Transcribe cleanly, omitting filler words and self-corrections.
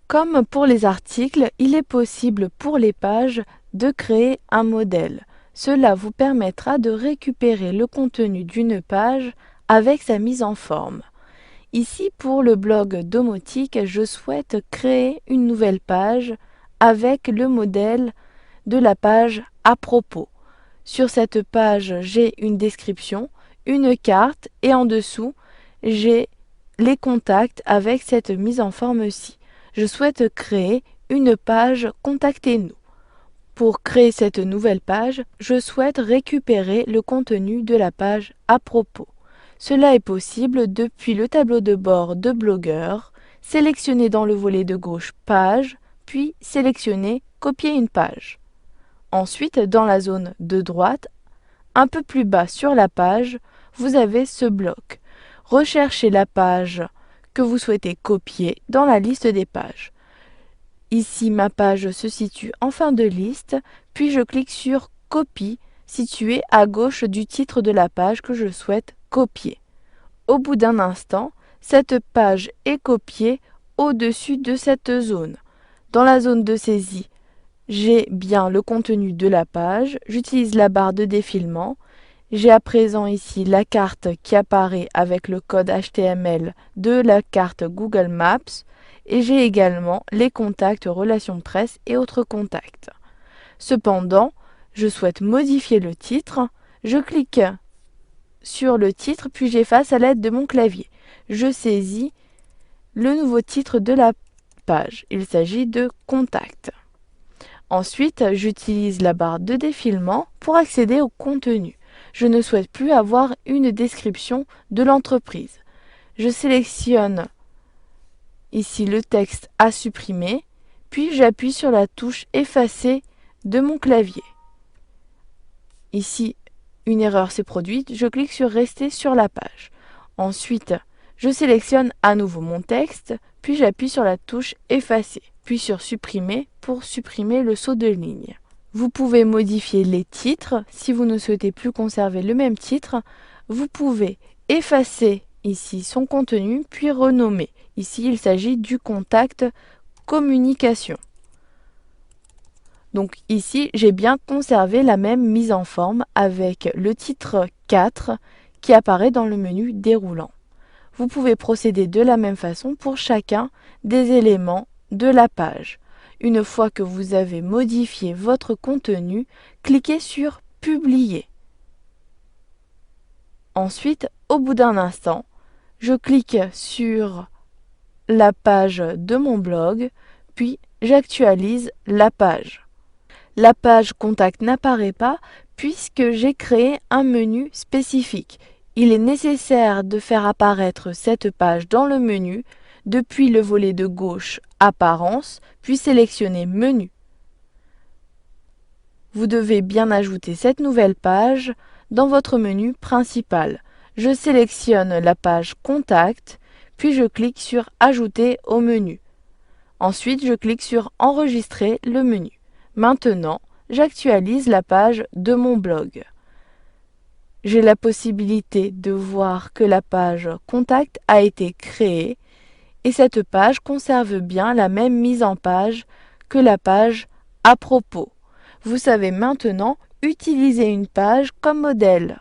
Comme pour les articles, il est possible pour les pages de créer un modèle. Cela vous permettra de récupérer le contenu d'une page avec sa mise en forme. Ici, pour le blog domotique, je souhaite créer une nouvelle page avec le modèle de la page à propos. Sur cette page, j'ai une description, une carte et en dessous, j'ai les contacts avec cette mise en forme-ci. Je souhaite créer une page Contactez-nous. Pour créer cette nouvelle page, je souhaite récupérer le contenu de la page à propos. Cela est possible depuis le tableau de bord de Blogueur, sélectionner dans le volet de gauche Page, puis sélectionner Copier une page. Ensuite, dans la zone de droite, un peu plus bas sur la page, vous avez ce bloc. Recherchez la page que vous souhaitez copier dans la liste des pages. Ici, ma page se situe en fin de liste, puis je clique sur Copie, situé à gauche du titre de la page que je souhaite copier. Au bout d'un instant, cette page est copiée au-dessus de cette zone. Dans la zone de saisie, j'ai bien le contenu de la page, j'utilise la barre de défilement. J'ai à présent ici la carte qui apparaît avec le code HTML de la carte Google Maps et j'ai également les contacts relations presse et autres contacts. Cependant, je souhaite modifier le titre. Je clique sur le titre puis j'efface à l'aide de mon clavier. Je saisis le nouveau titre de la page. Il s'agit de Contact. Ensuite, j'utilise la barre de défilement pour accéder au contenu. Je ne souhaite plus avoir une description de l'entreprise. Je sélectionne ici le texte à supprimer, puis j'appuie sur la touche Effacer de mon clavier. Ici, une erreur s'est produite, je clique sur Rester sur la page. Ensuite, je sélectionne à nouveau mon texte, puis j'appuie sur la touche Effacer, puis sur Supprimer pour supprimer le saut de ligne. Vous pouvez modifier les titres. Si vous ne souhaitez plus conserver le même titre, vous pouvez effacer ici son contenu, puis renommer. Ici, il s'agit du contact communication. Donc ici, j'ai bien conservé la même mise en forme avec le titre 4 qui apparaît dans le menu déroulant. Vous pouvez procéder de la même façon pour chacun des éléments de la page. Une fois que vous avez modifié votre contenu, cliquez sur Publier. Ensuite, au bout d'un instant, je clique sur la page de mon blog, puis j'actualise la page. La page Contact n'apparaît pas puisque j'ai créé un menu spécifique. Il est nécessaire de faire apparaître cette page dans le menu depuis le volet de gauche Apparence, puis sélectionner Menu. Vous devez bien ajouter cette nouvelle page dans votre menu principal. Je sélectionne la page Contact, puis je clique sur Ajouter au menu. Ensuite, je clique sur Enregistrer le menu. Maintenant, j'actualise la page de mon blog. J'ai la possibilité de voir que la page Contact a été créée et cette page conserve bien la même mise en page que la page à propos. Vous savez maintenant utiliser une page comme modèle.